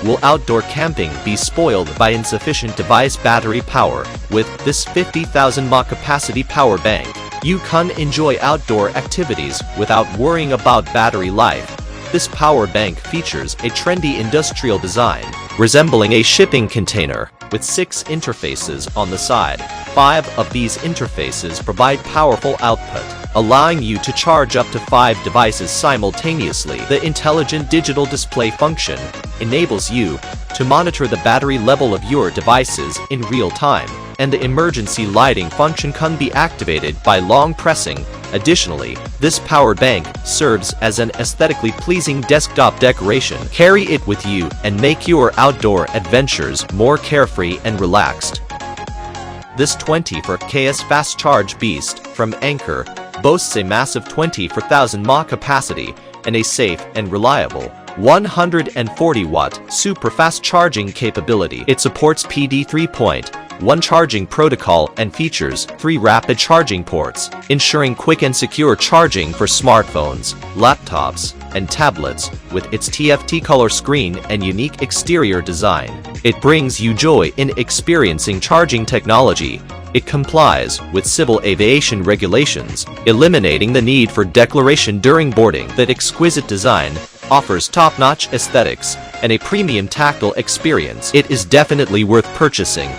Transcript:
will outdoor camping be spoiled by insufficient device battery power? With this 50,000 mAh capacity power bank, you can enjoy outdoor activities without worrying about battery life. This power bank features a trendy industrial design, resembling a shipping container, with 6 interfaces on the side. 5 of these interfaces provide powerful output, allowing you to charge up to 5 devices simultaneously. The intelligent digital display function enables you to monitor the battery level of your devices in real time, and the emergency lighting function can be activated by long pressing. Additionally, this power bank serves as an aesthetically pleasing desktop decoration. Carry it with you and make your outdoor adventures more carefree and relaxed. This 24kW fast charge beast from Anker boasts a massive 24,000 mAh capacity and a safe and reliable 140-watt super-fast charging capability. It supports PD 3.1 charging protocol and features 3 rapid charging ports, ensuring quick and secure charging for smartphones, laptops, and tablets. With its TFT color screen and unique exterior design, it brings you joy in experiencing charging technology. It complies with civil aviation regulations, eliminating the need for declaration during boarding. That exquisite design offers top-notch aesthetics and a premium tactile experience. It is definitely worth purchasing.